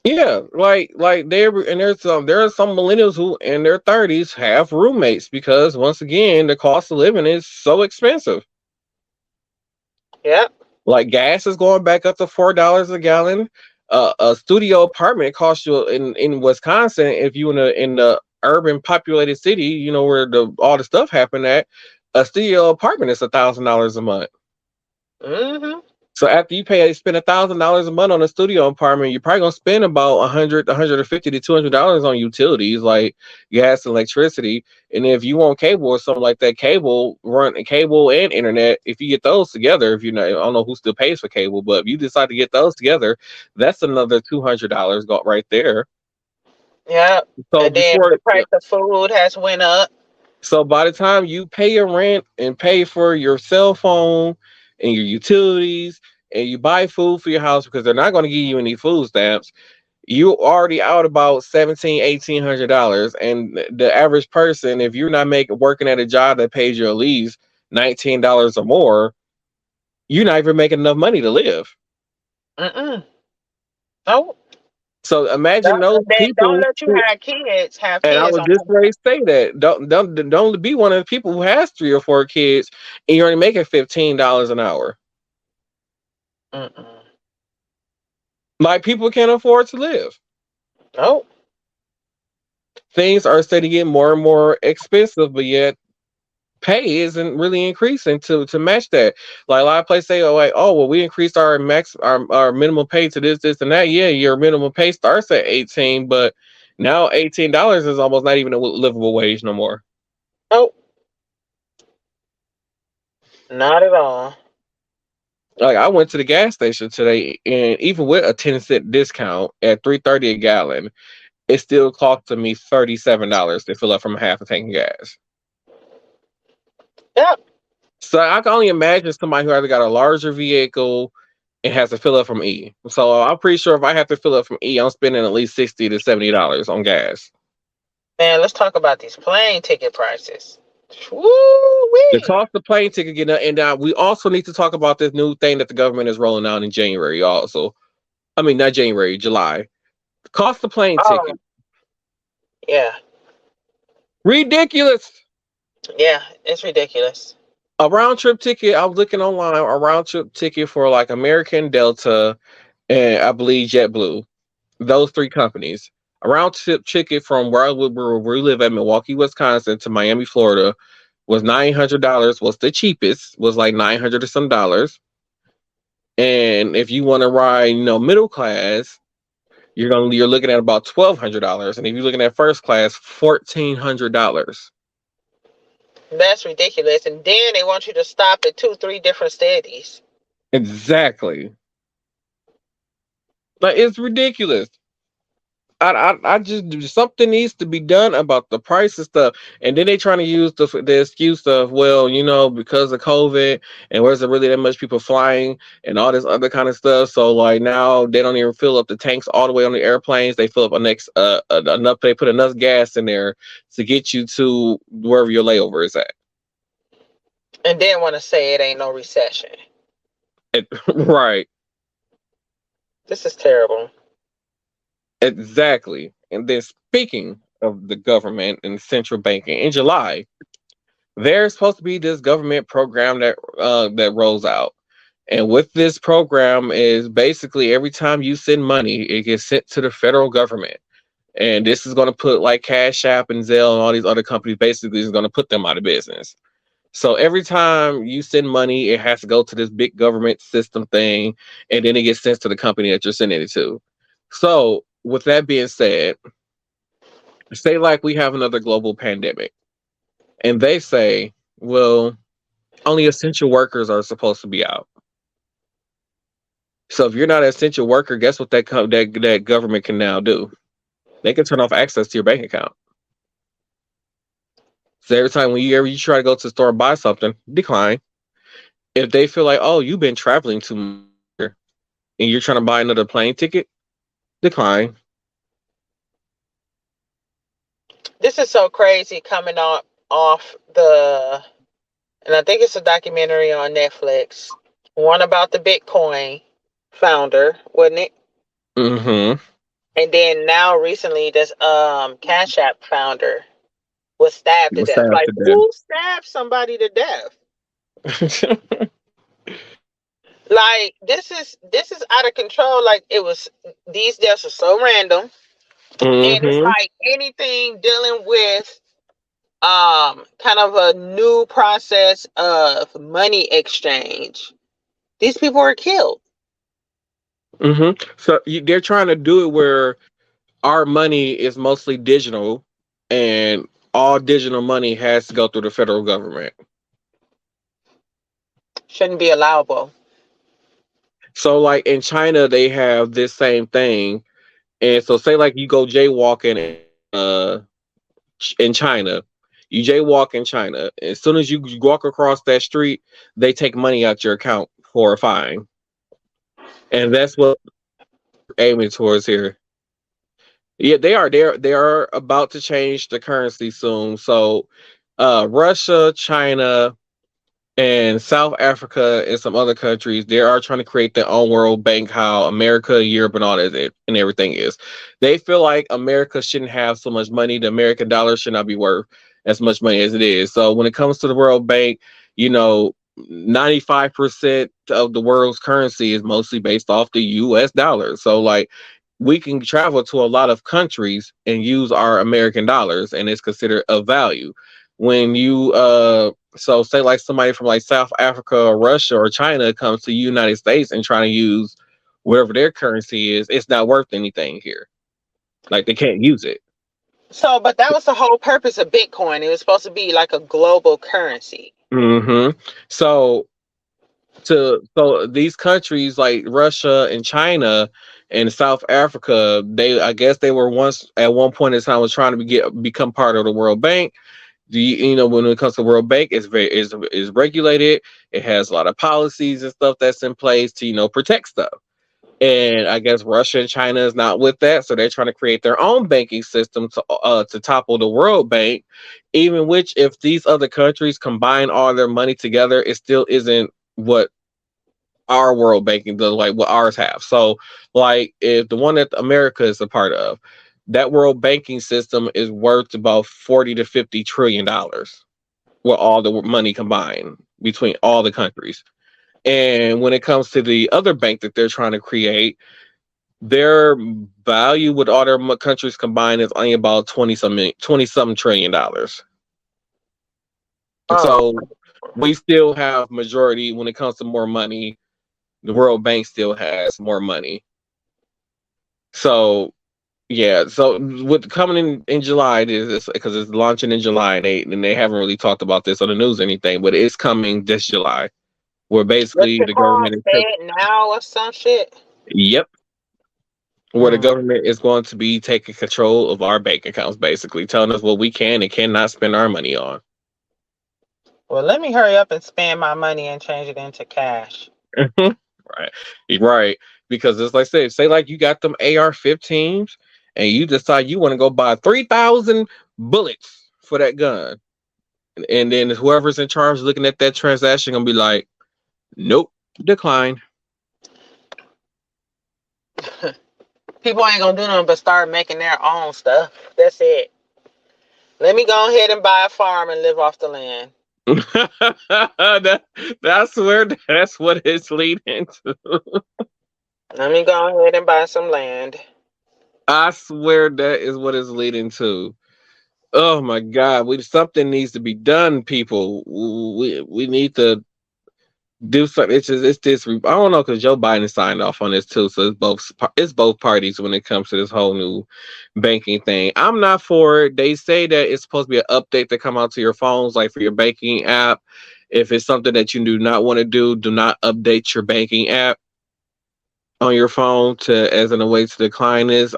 Yeah, like there are some millennials who in their 30s have roommates because once again the cost of living is so expensive. Yep. Like gas is going back up to $4 a gallon. A studio apartment costs you in Wisconsin, if you in the urban populated city, where all the stuff happened at, a studio apartment is $1,000 a month. Mm-hmm. So after you spend $1,000 a month on a studio apartment, you're probably gonna spend about $150 to $200 on utilities like gas and electricity. And if you want cable or something like that, cable and internet, if you get those together, I don't know who still pays for cable, but if you decide to get those together, that's another $200 got right there. Yeah. So and then the price of food has went up. So by the time you pay your rent and pay for your cell phone and your utilities and you buy food for your house, because they're not going to give you any food stamps, you already out about $1,800. And the average person, if you're not working at a job that pays you at least $19 or more, you're not even making enough money to live. Nope. So imagine those people. Don't let you have kids. And I would just ready to say that don't be one of the people who has 3 or 4 kids and you're only making $15 an hour. Like people can't afford to live. Nope. Things are starting to get more and more expensive, but yet pay isn't really increasing to match that. Like a lot of places say, we increased our minimum pay to this, and that. Yeah, your minimum pay starts at 18, but now $18 is almost not even a livable wage no more. Nope. Not at all. Like I went to the gas station today, and even with a 10-cent discount at $3.30 a gallon, it still costed me $37 to fill up from half a tank of gas. Yep. So I can only imagine somebody who either got a larger vehicle and has to fill up from E. So I'm pretty sure if I have to fill up from E, I'm spending at least $60 to $70 on gas. Man, let's talk about these plane ticket prices. Woo-wee. The cost of plane ticket getting up, and we also need to talk about this new thing that the government is rolling out in January. Also, I mean not January, July. The cost of plane ticket. Yeah. Ridiculous. Yeah, it's ridiculous. A round trip ticket. I was looking online. A round trip ticket for like American, Delta, and I believe JetBlue. Those 3 companies. A round trip ticket from where we live at Milwaukee, Wisconsin to Miami, Florida was $900. Was the cheapest. Was like $900 or some dollars. And if you want to ride, middle class, you're looking at about $1,200. And if you're looking at first class, $1,400. That's ridiculous. And then they want you to stop at 2-3 different cities. Exactly. But it's ridiculous. I just something needs to be done about the price of stuff, and then they trying to use the excuse of, well, because of COVID and where's there really that much people flying and all this other kind of stuff. So like now they don't even fill up the tanks all the way on the airplanes. They fill up enough. They put enough gas in there to get you to wherever your layover is at. And then want to say it ain't no recession. Right. This is terrible. Exactly. And then speaking of the government and central banking, in July, there's supposed to be this government program that rolls out. And with this program is basically every time you send money, it gets sent to the federal government. And this is going to put like Cash App and Zelle and all these other companies, basically is going to put them out of business. So every time you send money, it has to go to this big government system thing, and then it gets sent to the company that you're sending it to. So with that being said, say like we have another global pandemic, and they say, well, only essential workers are supposed to be out. So if you're not an essential worker, guess what that government can now do? They can turn off access to your bank account. So every time when you try to go to the store and buy something, decline. If they feel like, oh, you've been traveling too much and you're trying to buy another plane ticket, decline. This is so crazy coming off and I think it's a documentary on Netflix. One about the Bitcoin founder, wasn't it? Mm-hmm. And then now recently this Cash App founder was stabbed to death. Like, who stabbed somebody to death? Like, this is out of control. Like, these deaths are so random. And it's like anything dealing with kind of a new process of money exchange. These people are killed. So they're trying to do it where our money is mostly digital, and all digital money has to go through the federal government. Shouldn't be allowable. So like in China, they have this same thing. And so say like you go jaywalking in China, you jaywalk in China. As soon as you walk across that street, they take money out your account for a fine. And that's what we're aiming towards here. Yeah, they are about to change the currency soon. So Russia, China, and South Africa and some other countries, they are trying to create their own world bank, how America, Europe, and all that and everything is. They feel like America shouldn't have so much money. The American dollar should not be worth as much money as it is. So when it comes to the World Bank, 95% of the world's currency is mostly based off the US dollar. So like we can travel to a lot of countries and use our American dollars, and it's considered of value. When you so say like somebody from like South Africa or Russia or China comes to the United States and trying to use whatever their currency is, it's not worth anything here. Like they can't use it. So, but that was the whole purpose of Bitcoin. It was supposed to be like a global currency. So these countries like Russia and China and South Africa, I guess they were once at one point in time was trying to become part of the World Bank. When it comes to World Bank, it's is regulated. It has a lot of policies and stuff that's in place to protect stuff. And I guess Russia and China is not with that, so they're trying to create their own banking system to topple the World Bank. Even which, if these other countries combine all their money together, it still isn't what our world banking does, like what ours have. So, like if the one that America is a part of, that world banking system is worth about $40 to $50 trillion with all the money combined between all the countries. And when it comes to the other bank that they're trying to create, their value with all their countries combined is only about $20-something trillion. So we still have majority when it comes to more money. The World Bank still has more money. So yeah, so with coming in July, because it's launching in July, and they haven't really talked about this on the news or anything, but it's coming this July, where basically the government is now or some shit. Yep. where the government is going to be taking control of our bank accounts, basically telling us what we can and cannot spend our money on. Well, let me hurry up and spend my money and change it into cash. Right. Because it's like say like you got them AR-15s and you decide you want to go buy 3,000 bullets for that gun. And then whoever's in charge looking at that transaction gonna be like, nope, decline. People ain't gonna do nothing but start making their own stuff. That's it. Let me go ahead and buy a farm and live off the land. That's where that's what it's leading to. Let me go ahead and buy some land. I swear that is what it's leading to. Oh my God, something needs to be done, people. We need to do something. It's this. I don't know, because Joe Biden signed off on this too, so it's both parties when it comes to this whole new banking thing. I'm not for it. They say that it's supposed to be an update to come out to your phones, like for your banking app. If it's something that you do not want to do not update your banking app on your phone as a way to decline this.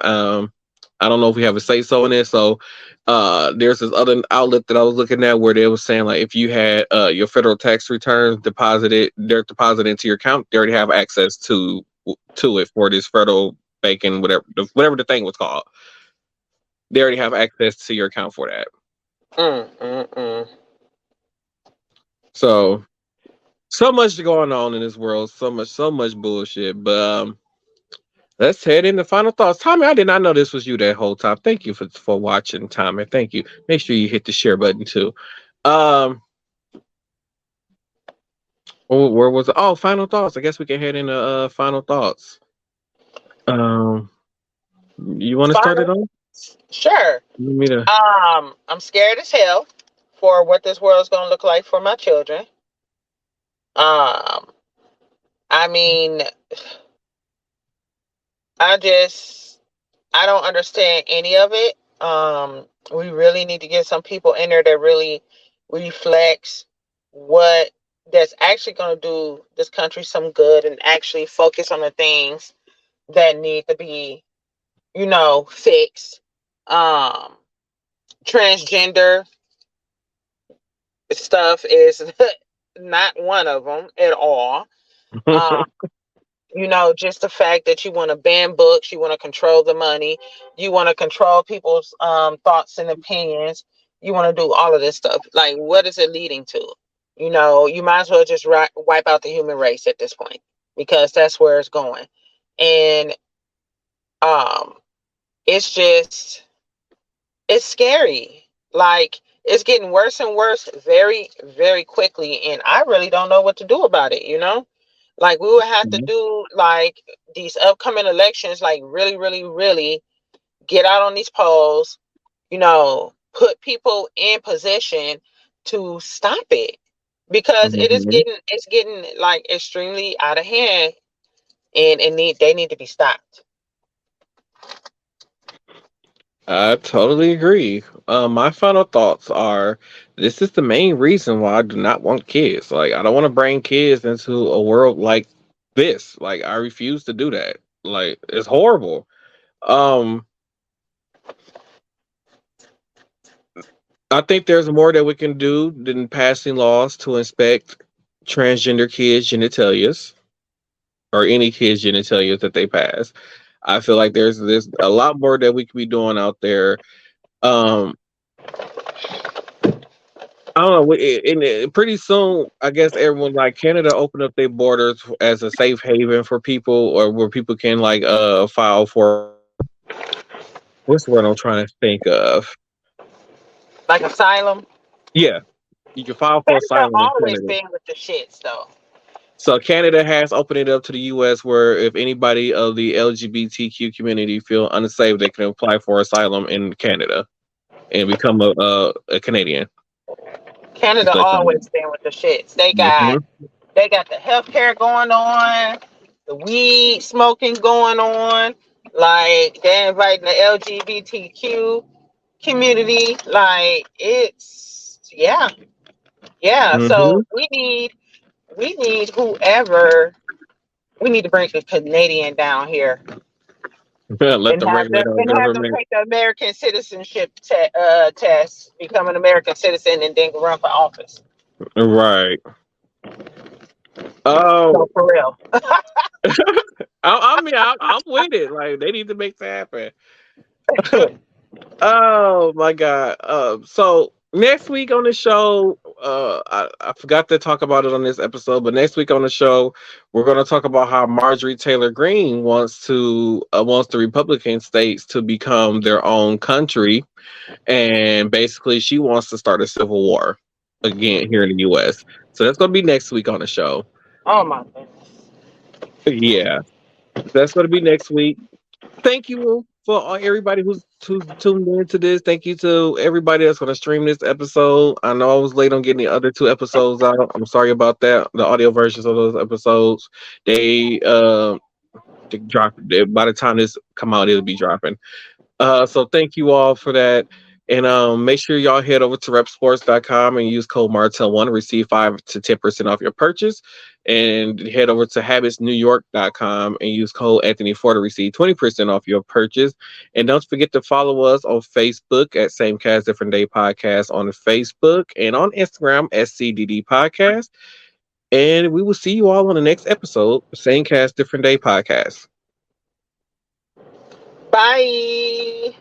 I don't know if we have a say so in this. So there's this other outlet that I was looking at where they was saying, like, if you had your federal tax returns deposited into your account, they already have access to it for this federal banking, whatever the thing was called. They already have access to your account for that. So much going on in this world, so much bullshit. But let's head into final thoughts. Tommy, I did not know this was you that whole time. Thank you for watching, Tommy. Thank you. Make sure you hit the share button too. Where was it? Oh, final thoughts. I guess we can head into final thoughts. You want to start it on? Sure. I'm scared as hell for what this world is going to look like for my children. I mean, I don't understand any of it. We really need to get some people in there that really reflects what that's actually going to do this country some good and actually focus on the things that need to be, fixed. Transgender stuff is not one of them at all. Just the fact that you want to ban books, you want to control the money, you want to control people's thoughts and opinions, you want to do all of this stuff. Like, what is it leading to? You might as well just wipe out the human race at this point, because that's where it's going. And it's scary. Like, it's getting worse and worse very, very quickly. And I really don't know what to do about it, Like, we would have to do, like, these upcoming elections, like, really, really, really get out on these polls, put people in position to stop it, because it's getting like extremely out of hand, and they need to be stopped. I totally agree. My final thoughts are, this is the main reason why I do not want kids. Like, I don't want to bring kids into a world like this. Like, I refuse to do that. Like, it's horrible. I think there's more that we can do than passing laws to inspect transgender kids' genitalias, or any kids' genitalias that they pass. I feel like there's a lot more that we could be doing out there. I don't know. Pretty soon, I guess everyone, like Canada, opened up their borders as a safe haven for people, or where people can file for, what's the word I'm trying to think of? Like asylum. Yeah, you can file for asylum. Always been with the shits though. So Canada has opened it up to the U.S., where if anybody of the LGBTQ community feel unsafe, they can apply for asylum in Canada and become a Canadian. Canada always been with the shits. They got the healthcare going on, the weed smoking going on. Like, they're inviting the LGBTQ community. Like, it's So we need whoever. We need to bring a Canadian down here Let the regular have them government. take the American citizenship test, become an American citizen, and then run for office. Right. So Oh, for real. I mean, I'm with it. Like, they need to make that happen. Oh my God. So next week on the show, I forgot to talk about it on this episode, but next week on the show, we're going to talk about how Marjorie Taylor Greene wants the Republican states to become their own country, and basically she wants to start a civil war again here in the U.S. So that's going to be next week on the show. Oh my goodness. Yeah, that's going to be next week. Thank you for everybody who's tuned into this. Thank you to everybody that's going to stream this episode. I know I was late on getting the other 2 episodes out. I'm sorry about that. The audio versions of those episodes, they drop. By the time this come out, it'll be dropping. So thank you all for that. And make sure y'all head over to repsports.com and use code Martel1 to receive 5 to 10% off your purchase. And head over to habitsnewyork.com and use code Anthony4 to receive 20% off your purchase. And don't forget to follow us on Facebook at Same Cast Different Day Podcast on Facebook and on Instagram at CDD Podcast. And we will see you all on the next episode of Same Cast Different Day Podcast. Bye.